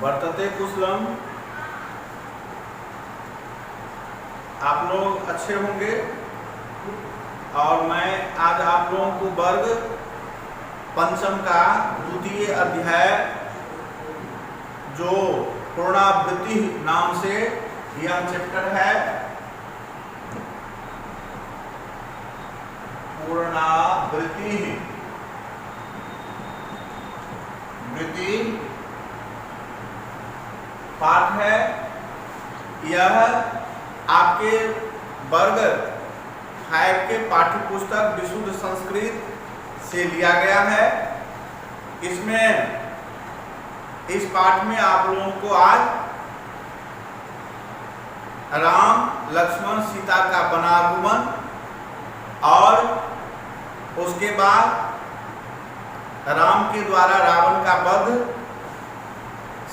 वर्तते कुशलम। आप लोग अच्छे होंगे। और मैं आज आप लोगों को वर्ग पंचम का द्वितीय अध्याय जो पुनरावृत्ति नाम से यह चैप्टर है, पुनरावृत्ति पाठ है। यह आपके वर्ग 5 के पाठ्य पुस्तक विशुद्ध संस्कृत से लिया गया है। इसमें इस पाठ में आप लोगों को आज राम लक्ष्मण सीता का वनागमन और उसके बाद राम के द्वारा रावण का वध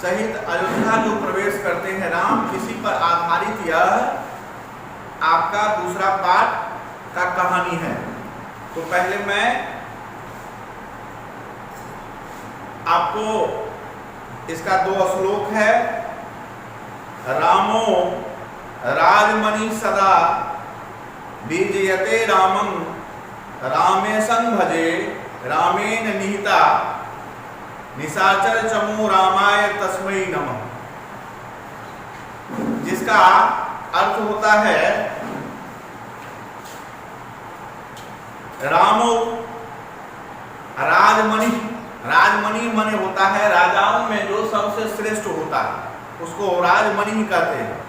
सहित अयोध्या जो प्रवेश करते हैं राम, इसी पर आधारित यह आपका दूसरा पाठ का कहानी है। तो पहले मैं आपको इसका 2 श्लोक है। रामो राजमणि सदा विजयते रामं रामेशं भजे रामेण निहिता निशाचर चमो रामाय तस्मै नमः। जिसका अर्थ होता है रामो राजमणि। राजमणि मने होता है राजाओं में जो सबसे श्रेष्ठ होता है, उसको राजमणि कहते हैं।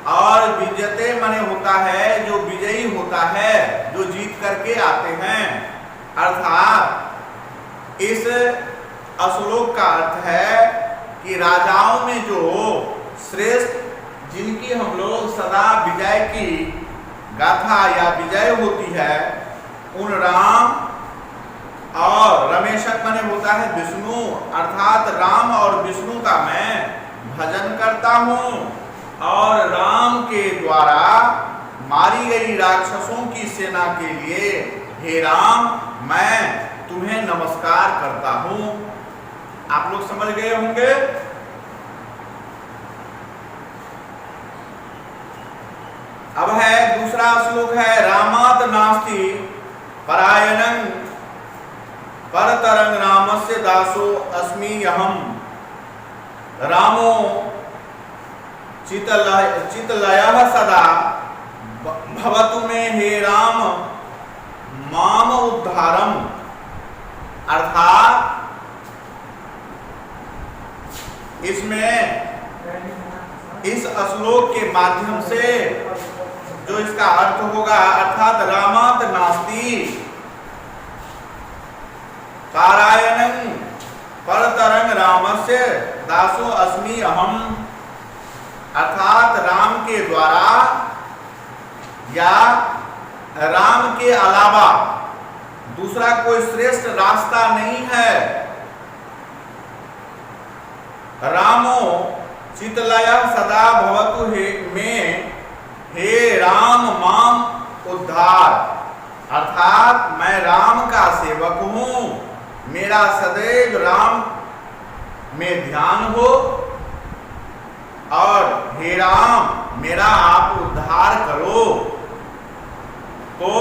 और विजयते मने होता है जो विजयी होता है, जो जीत करके आते हैं। अर्थात इस श्लोक का अर्थ है कि राजाओं में जो श्रेष्ठ, जिनकी हम लोग सदा विजय की गाथा या विजय होती है, उन राम और रमेशक मने होता है विष्णु, अर्थात राम और विष्णु का मैं भजन करता हूँ और राम के द्वारा मारी गई राक्षसों की सेना के लिए हे राम मैं तुम्हें नमस्कार करता हूँ। आप लोग समझ गए होंगे। अब है दूसरा श्लोक है रामात नास्ति परायणं परतरं रामस्य दासो अस्मि अहम् रामो चितलयः सदा भवतु मे हे राम माम उद्धारम। अर्थात इसमें इस श्लोक के माध्यम से जो इसका अर्थ होगा, अर्थात रामात नास्ति पारायणं परतरं रामस्य दासो अस्मि अहम्। अर्थात राम के द्वारा या राम के अलावा दूसरा कोई श्रेष्ठ रास्ता नहीं है। रामो चितलयः सदा भवतु हे राम माम उद्धार। अर्थात मैं राम का सेवक हूँ, मेरा सदैव राम में ध्यान हो और हे राम मेरा आप उद्धार करो। तो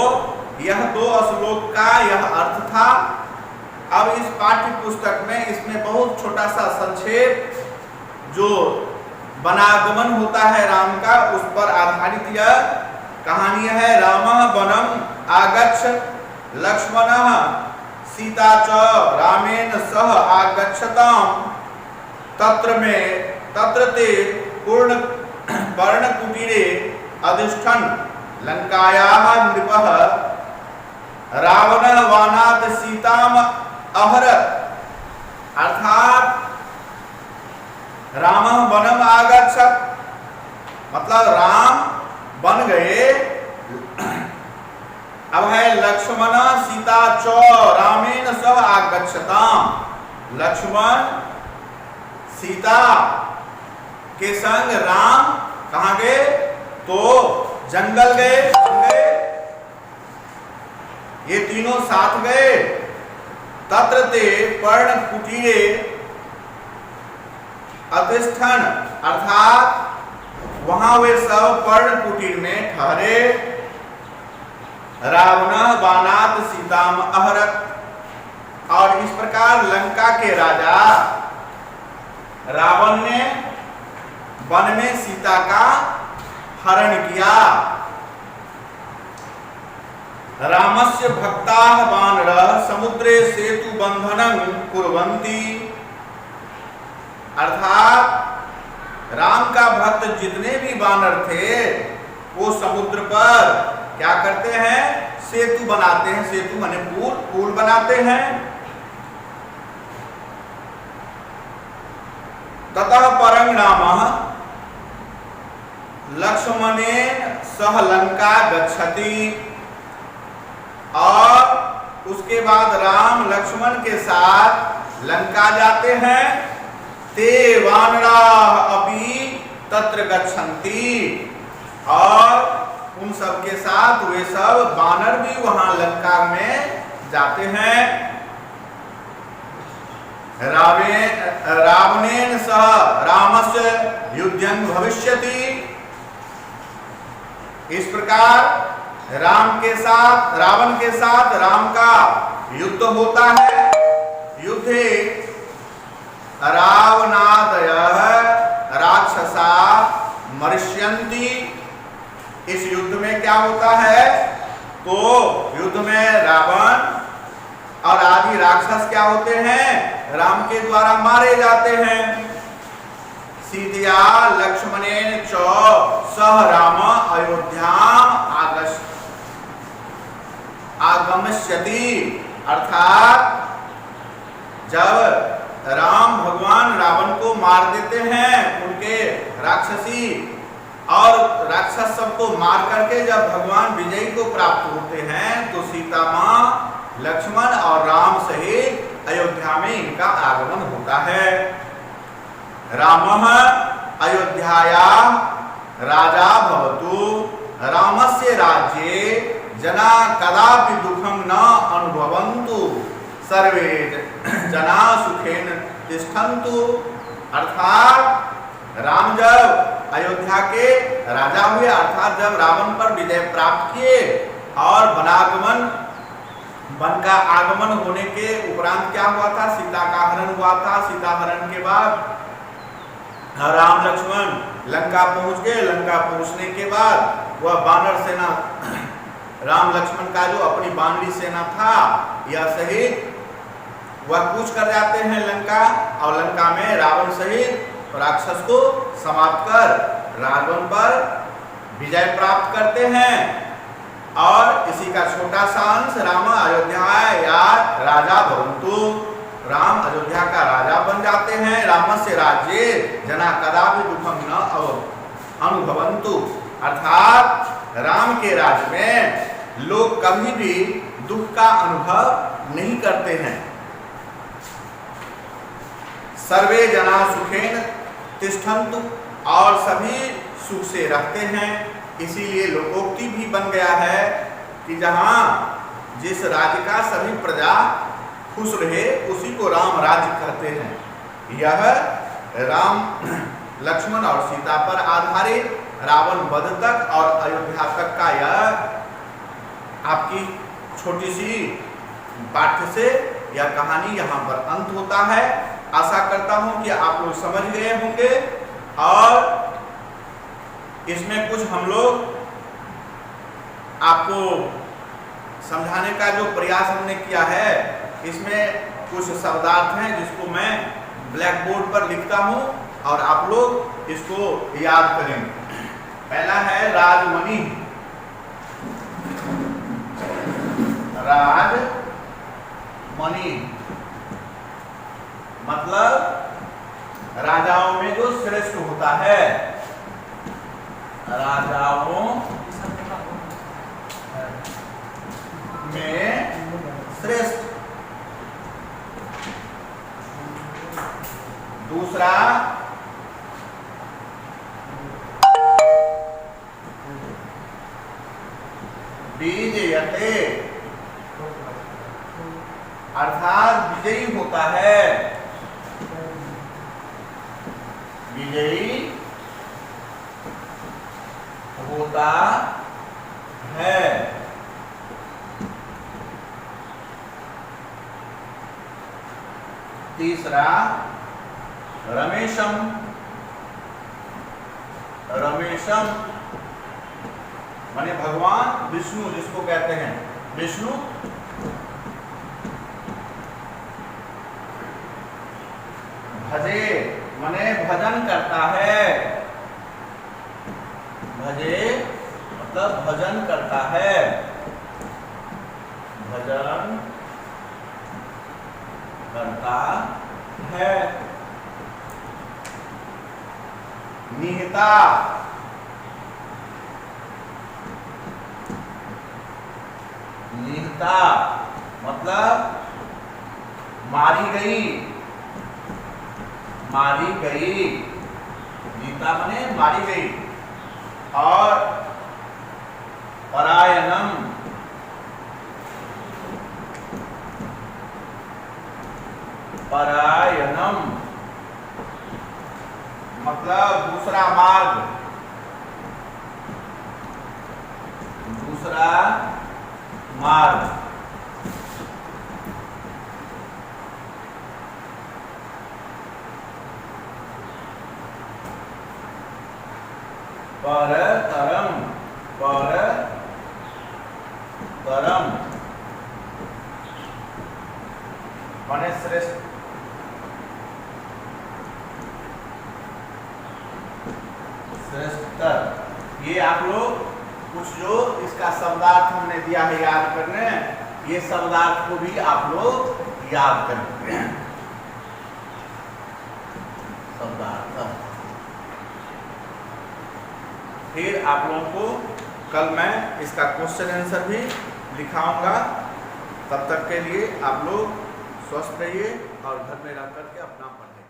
यह 2 श्लोक का यह अर्थ था। अब इस पाठ्य पुस्तक में इसमें बहुत छोटा सा संक्षेप जो वनागमन होता है राम का, उस पर आधारित यह कहानी है। रामः वनम् आगच्छ लक्ष्मणः सीता च रामेण सह आगच्छताम् तत्र ते पूर्ण पर्णकुटीरे अधिष्ठन् लंकायाः नृपः रावणः वानात् सीताम् अहरत्। अर्थात रामः वनम् आगच्छत् मतलब राम बन गए। अब है लक्ष्मण सीता च रामेण सह आगच्छताम्। लक्ष्मण सीता के संग राम कहाँ गए? तो जंगल गए। ये तीनों साथ गए। तत्र ते पर्ण कुटीरे अतिष्ठन अर्थात वहां वे सब पर्ण कुटीर में ठहरे। रावण बानात सीताम अहरत, और इस प्रकार लंका के राजा रावण ने वन में सीता का हरण किया। रामस्य भक्ताः वानरः समुद्रे सेतु बंधनं कुर्वन्ति, अर्थात राम का भक्त जितने भी वानर थे वो समुद्र पर क्या करते हैं, सेतु बनाते हैं। सेतु माने पुल बनाते हैं। ततः परं रामः लक्ष्मणेन सह लंका गच्छति, और उसके बाद राम लक्ष्मण के साथ लंका जाते हैं। ते वानराः अपि तत्र गच्छन्ति, और उन सब के साथ वे सब वानर भी वहां लंका में जाते हैं। रावणेन सह रामस्य युद्धं भविष्यति, इस प्रकार रावण के साथ राम का युद्ध होता है। युद्धे रावणादयः राक्षसा मरिष्यन्ति, इस युद्ध में क्या होता है, तो युद्ध में रावण और आदि राक्षस क्या होते हैं, राम के द्वारा मारे जाते हैं। सीतया लक्ष्मणेन च सह राम अयोध्याम आगमिष्यति, अर्थात जब राम भगवान रावण को मार देते हैं, उनके राक्षसी और राक्षस सबको मार करके जब भगवान विजयी को प्राप्त होते हैं, तो सीता माँ लक्ष्मण और राम सहित अयोध्या में इनका आगमन होता है। रामः अयोध्यायां राजा भवतु, रामस्य राज्ये जना कदापि दुखम न अनुभवन्तु, सर्वे जना सुखेन तिष्ठन्तु, अर्थात राम जब अयोध्या के राजा हुए, अर्थात जब रावण पर विजय प्राप्त किए और वन का आगमन होने के उपरांत क्या हुआ था, सीता का हरण हुआ था। सीता हरण के बाद राम लक्ष्मण लंका पहुंच गए। लंका पहुंचने के बाद वह वानर सेना, राम लक्ष्मण का जो अपनी वानरी सेना था यह सहित वह कूच कर जाते हैं लंका, और लंका में रावण सहित राक्षस को समाप्त कर रावण पर विजय प्राप्त करते हैं। और इसी का छोटा सा अंश राम अयोध्या या राजा भवन्तु, राम अयोध्या का राजा बन जाते हैं। रामस्य राज्ये जना कदापि दुखम न अनुभवन्तु, अर्थात राम के राज्य में लोग कभी भी दुख का अनुभव नहीं करते हैं। सर्वे जना सुखेन तिष्ठन्तु, और सभी सुख से रहते हैं। इसीलिए लोकोक्ति भी बन गया है कि जहां जिस राज्य का सभी प्रजा खुश रहे उसी को राम राज्य कहते हैं। यह राम लक्ष्मण और सीता पर आधारित रावण वध तक और अयोध्या तक का यह आपकी छोटी सी पाठ्य से यह कहानी यहाँ पर अंत होता है। आशा करता हूं कि आप लोग समझ गए होंगे, और इसमें कुछ हम लोग आपको समझाने का जो प्रयास हमने किया है, इसमें कुछ शब्दार्थ हैं जिसको मैं ब्लैक बोर्ड पर लिखता हूं और आप लोग इसको याद करें। पहला है राजमणि। राजमणि मतलब राजाओं में जो श्रेष्ठ होता है, राजाओं में श्रेष्ठ। दूसरा विजयते, अर्थात विजयी होता है। तीसरा रमेशम, रमेशम माने भगवान विष्णु जिसको कहते हैं विष्णु। भजे माने भजन करता है, भजे मतलब भजन करता है, भजन करता है। निहिता, निहिता मतलब मारी गई, मारी गई, निहिता माने मारी गई। और परायणम, परायणम मतलब दूसरा मार्ग, दूसरा मार्ग। परतरम, परतरम माने श्रेष्ठ, श्रेष्ठतर। ये आप लोग कुछ जो इसका शब्दार्थ हमने दिया है याद करने, ये शब्दार्थ को भी आप लोग याद करेंगे। शब्दार्थ फिर आप लोगों को कल मैं इसका क्वेश्चन आंसर भी लिखाऊंगा। तब तक के लिए आप लोग स्वस्थ रहिए और घर में रह करके अपना पढ़ें।